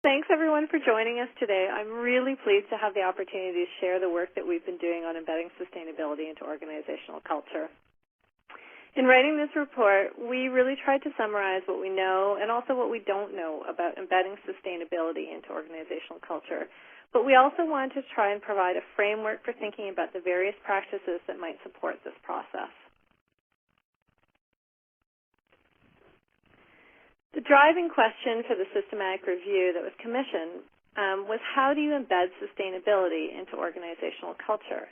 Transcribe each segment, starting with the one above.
Thanks, everyone, for joining us today. I'm really pleased to have the opportunity to share the work that we've been doing on embedding sustainability into organizational culture. In writing this report, we really tried to summarize what we know and also what we don't know about embedding sustainability into organizational culture. But we also wanted to try and provide a framework for thinking about the various practices that might support this process. The driving question for the systematic review that was commissioned was how do you embed sustainability into organizational culture?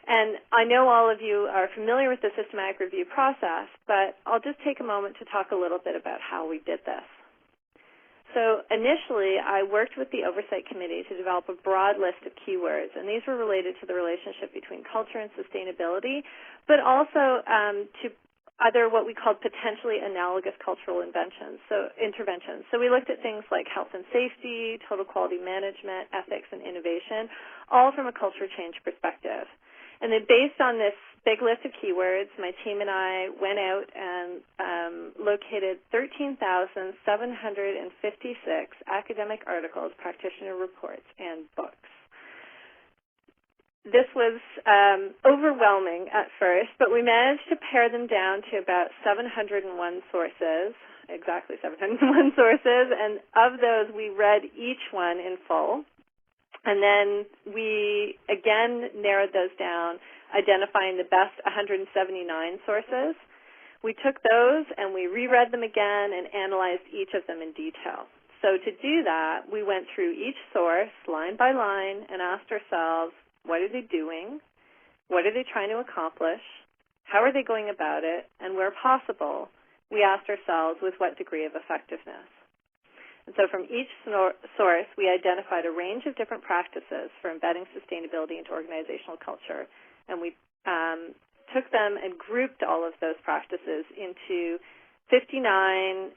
And I know all of you are familiar with the systematic review process, but I'll just take a moment to talk a little bit about how we did this. So initially, I worked with the Oversight Committee to develop a broad list of keywords, and these were related to the relationship between culture and sustainability, but also to other what we called potentially analogous cultural interventions. So we looked at things like health and safety, total quality management, ethics, and innovation, all from a culture change perspective. And then based on this big list of keywords, my team and I went out and located 13,756 academic articles, practitioner reports, and books. This was overwhelming at first, but we managed to pare them down to about 701 sources, exactly 701 sources, and of those we read each one in full. And then we again narrowed those down, identifying the best 179 sources. We took those and we reread them again and analyzed each of them in detail. So to do that, we went through each source line by line and asked ourselves, what are they doing? What are they trying to accomplish? How are they going about it? And where possible, we asked ourselves with what degree of effectiveness. And so from each source, we identified a range of different practices for embedding sustainability into organizational culture. And we took them and grouped all of those practices into 59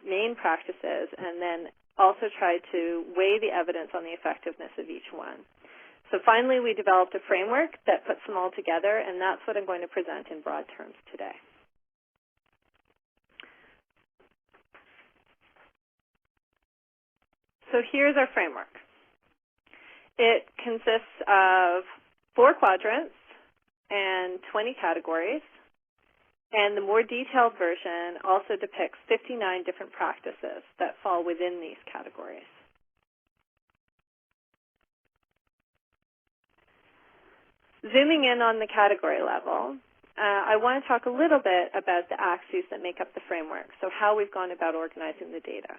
main practices, and then also tried to weigh the evidence on the effectiveness of each one. So finally, we developed a framework that puts them all together, and that's what I'm going to present in broad terms today. So here's our framework. It consists of 4 quadrants and 20 categories, and the more detailed version also depicts 59 different practices that fall within these categories. Zooming in on the category level, I want to talk a little bit about the axes that make up the framework, so how we've gone about organizing the data.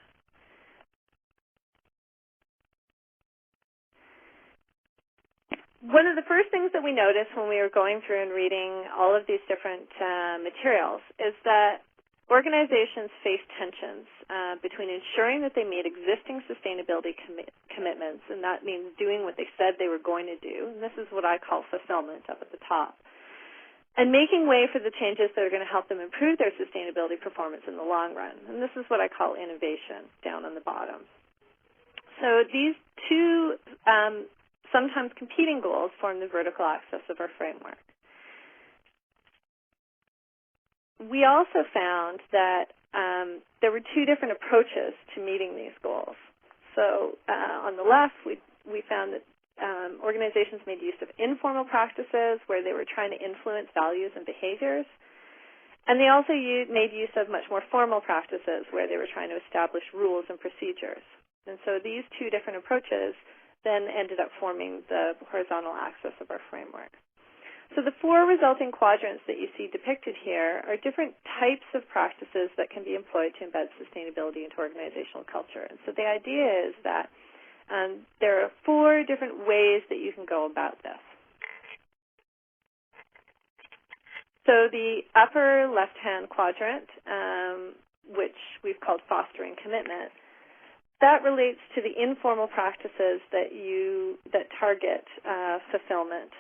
One of the first things that we noticed when we were going through and reading all of these different materials is that organizations face tensions between ensuring that they meet existing sustainability commitments, and that means doing what they said they were going to do, and this is what I call fulfillment up at the top, and making way for the changes that are going to help them improve their sustainability performance in the long run, and this is what I call innovation down on the bottom. So these two sometimes competing goals form the vertical axis of our framework. We also found that there were 2 different approaches to meeting these goals. So on the left, we found that organizations made use of informal practices where they were trying to influence values and behaviors. And they also made use of much more formal practices where they were trying to establish rules and procedures. And so these 2 different approaches then ended up forming the horizontal axis of our framework. So the 4 resulting quadrants that you see depicted here are different types of practices that can be employed to embed sustainability into organizational culture. And so the idea is that there are 4 different ways that you can go about this. So the upper left-hand quadrant, which we've called fostering commitment, that relates to the informal practices that target fulfillment.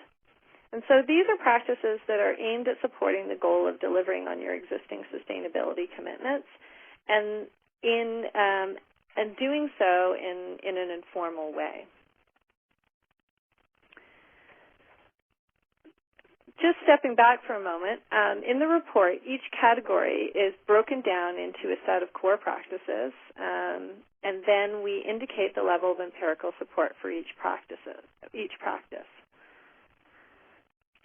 And so these are practices that are aimed at supporting the goal of delivering on your existing sustainability commitments, and doing so in an informal way. Just stepping back for a moment, in the report, each category is broken down into a set of core practices, and and then we indicate the level of empirical support for each practice.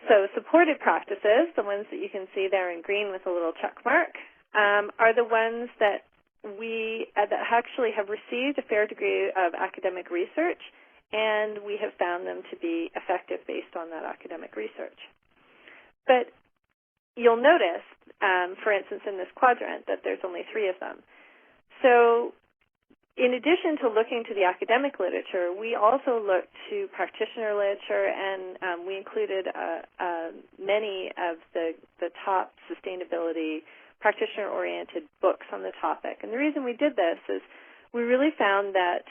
So supported practices, the ones that you can see there in green with a little check mark, are the ones that we that actually have received a fair degree of academic research, and we have found them to be effective based on that academic research. But you'll notice, for instance, in this quadrant, that there's only 3 of them. So in addition to looking to the academic literature, we also looked to practitioner literature, and we included many of the top sustainability practitioner-oriented books on the topic. And the reason we did this is we really found that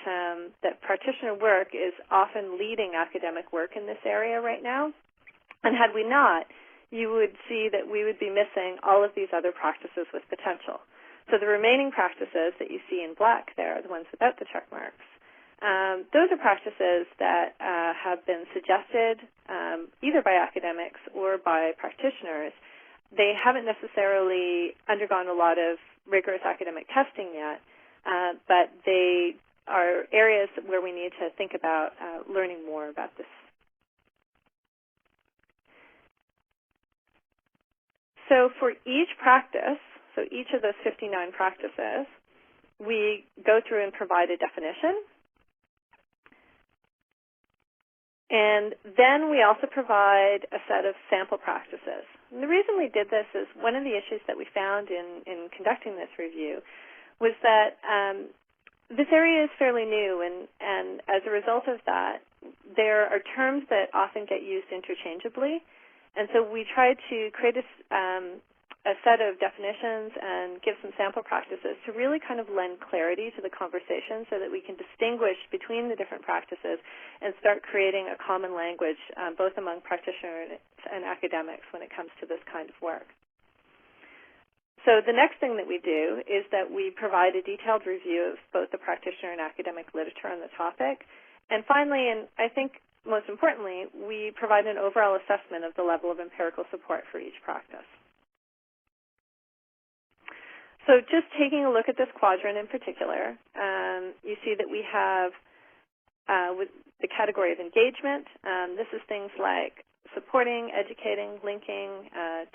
that practitioner work is often leading academic work in this area right now. And had we not, you would see that we would be missing all of these other practices with potential. So the remaining practices that you see in black there, the ones without the check marks, those are practices that have been suggested either by academics or by practitioners. They haven't necessarily undergone a lot of rigorous academic testing yet, but they are areas where we need to think about learning more about this. So for each practice, so each of those 59 practices, we go through and provide a definition. And then we also provide a set of sample practices. And the reason we did this is one of the issues that we found in conducting this review was that this area is fairly new, and as a result of that, there are terms that often get used interchangeably. And so we tried to create a set of definitions and give some sample practices to really kind of lend clarity to the conversation so that we can distinguish between the different practices and start creating a common language both among practitioners and academics when it comes to this kind of work. So the next thing that we do is that we provide a detailed review of both the practitioner and academic literature on the topic. And finally, and I think most importantly, we provide an overall assessment of the level of empirical support for each practice. So just taking a look at this quadrant in particular, you see that we have with the category of engagement, this is things like supporting, educating, linking,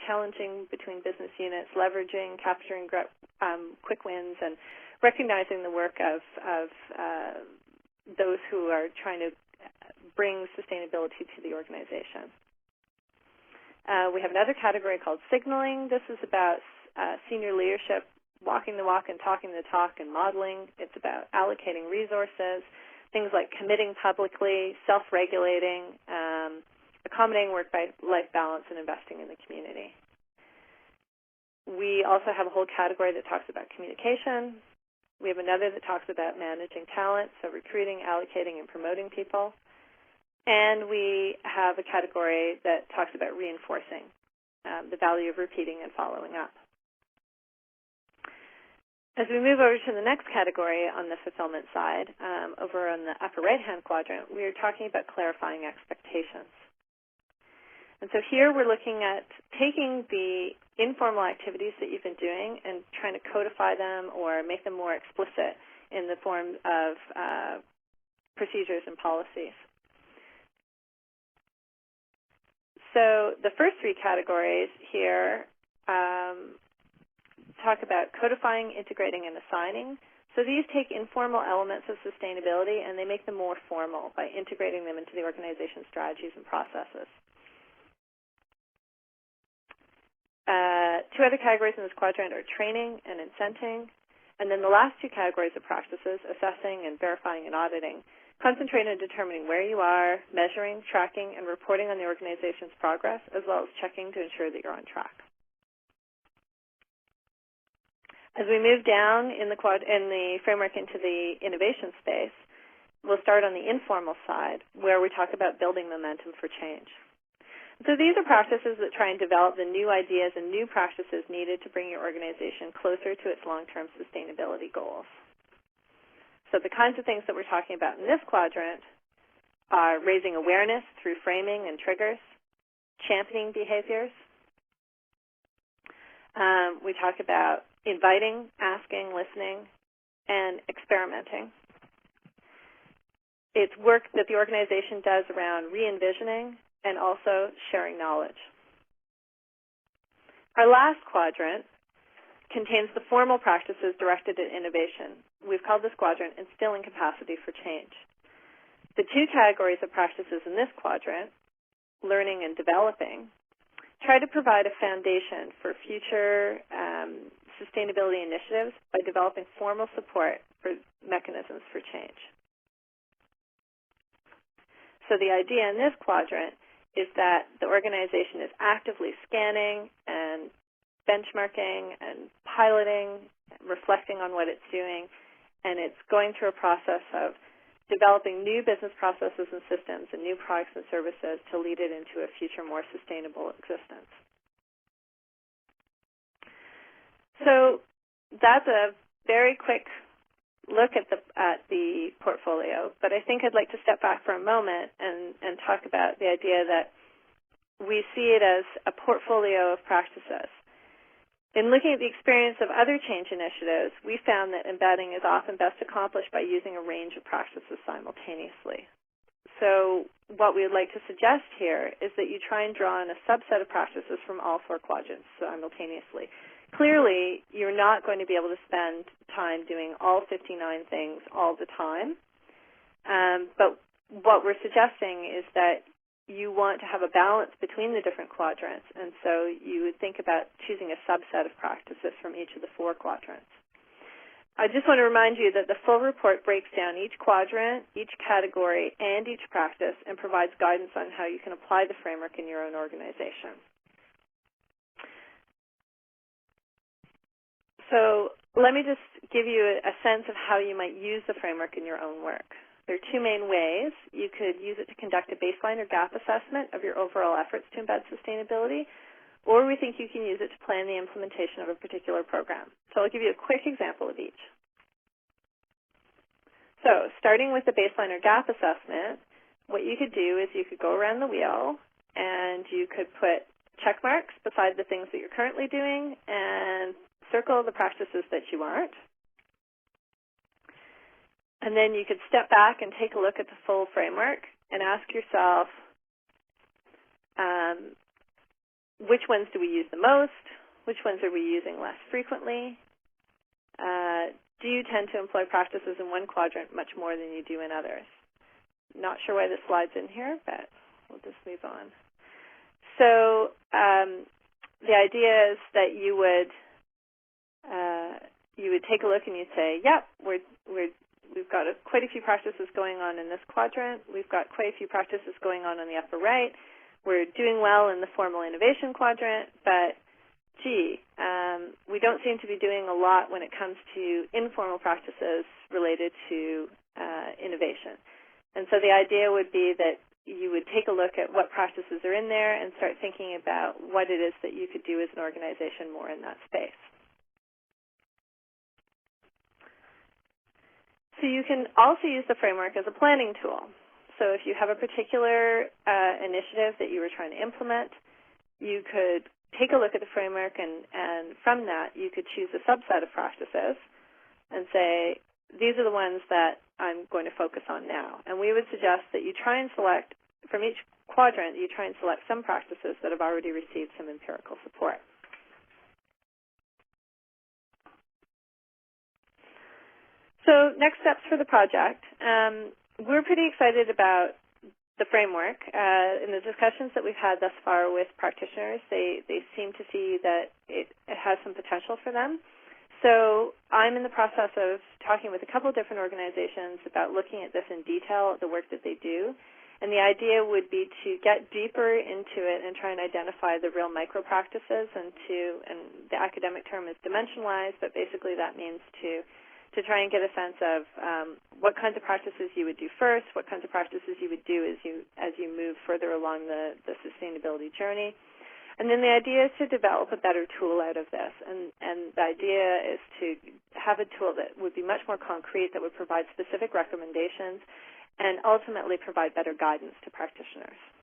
challenging between business units, leveraging, capturing quick wins, and recognizing the work of those who are trying to bring sustainability to the organization. We have another category called signaling. This is about senior leadership walking the walk and talking the talk and modeling. It's about allocating resources, things like committing publicly, self-regulating, accommodating work-life balance, and investing in the community. We also have a whole category that talks about communication. We have another that talks about managing talent, so recruiting, allocating, and promoting people. And we have a category that talks about reinforcing the value of repeating and following up. As we move over to the next category on the fulfillment side, over on the upper right-hand quadrant, we are talking about clarifying expectations. And so here we're looking at taking the informal activities that you've been doing and trying to codify them or make them more explicit in the form of procedures and policies. So the first 3 categories here talk about codifying, integrating, and assigning. So these take informal elements of sustainability and they make them more formal by integrating them into the organization's strategies and processes. 2 other categories in this quadrant are training and incenting. And then the last 2 categories of practices, assessing and verifying and auditing, concentrate on determining where you are, measuring, tracking, and reporting on the organization's progress, as well as checking to ensure that you're on track. As we move down in the framework into the innovation space, we'll start on the informal side, where we talk about building momentum for change. So these are practices that try and develop the new ideas and new practices needed to bring your organization closer to its long-term sustainability goals. So the kinds of things that we're talking about in this quadrant are raising awareness through framing and triggers, championing behaviors. We talk about inviting, asking, listening, and experimenting. It's work that the organization does around re-envisioning and also sharing knowledge. Our last quadrant contains the formal practices directed at innovation. We've called this quadrant Instilling Capacity for Change. The two categories of practices in this quadrant, learning and developing, try to provide a foundation for future sustainability initiatives by developing formal support for mechanisms for change. So the idea in this quadrant is that the organization is actively scanning and benchmarking and piloting, reflecting on what it's doing, and it's going through a process of developing new business processes and systems and new products and services to lead it into a future more sustainable existence. So that's a very quick look at the portfolio, but I think I'd like to step back for a moment and talk about the idea that we see it as a portfolio of practices. In looking at the experience of other change initiatives, we found that embedding is often best accomplished by using a range of practices simultaneously. So what we would like to suggest here is that you try and draw on a subset of practices from all four quadrants simultaneously. Clearly, you're not going to be able to spend time doing all 59 things all the time, but what we're suggesting is that you want to have a balance between the different quadrants, and so you would think about choosing a subset of practices from each of the four quadrants. I just want to remind you that the full report breaks down each quadrant, each category, and each practice and provides guidance on how you can apply the framework in your own organization. So let me just give you a sense of how you might use the framework in your own work. There are two main ways. You could use it to conduct a baseline or gap assessment of your overall efforts to embed sustainability, or we think you can use it to plan the implementation of a particular program. So I'll give you a quick example of each. So starting with the baseline or gap assessment, what you could do is you could go around the wheel and you could put check marks beside the things that you're currently doing and circle the practices that you aren't. And then you could step back and take a look at the full framework and ask yourself, which ones do we use the most? Which ones are we using less frequently? Do you tend to employ practices in one quadrant much more than you do in others? Not sure why this slide's in here, but we'll just move on. So the idea is that you would take a look and you'd say, yep, we've got quite a few practices going on in this quadrant. We've got quite a few practices going on the upper right. We're doing well in the formal innovation quadrant, but gee, we don't seem to be doing a lot when it comes to informal practices related to innovation. And so the idea would be that you would take a look at what practices are in there and start thinking about what it is that you could do as an organization more in that space. So you can also use the framework as a planning tool. So if you have a particular initiative that you were trying to implement, you could take a look at the framework, and from that you could choose a subset of practices and say, these are the ones that I'm going to focus on now. And we would suggest that you try and select, from each quadrant, you try and select some practices that have already received some empirical support. So next steps for the project. We're pretty excited about the framework. In the discussions that we've had thus far with practitioners, they seem to see that it has some potential for them. So I'm in the process of talking with a couple of different organizations about looking at this in detail, the work that they do. And the idea would be to get deeper into it and try and identify the real micro practices, and the academic term is dimensionalized, but basically that means to try and get a sense of what kinds of practices you would do first, what kinds of practices you would do as you move further along the sustainability journey. And then the idea is to develop a better tool out of this. And the idea is to have a tool that would be much more concrete, that would provide specific recommendations, and ultimately provide better guidance to practitioners.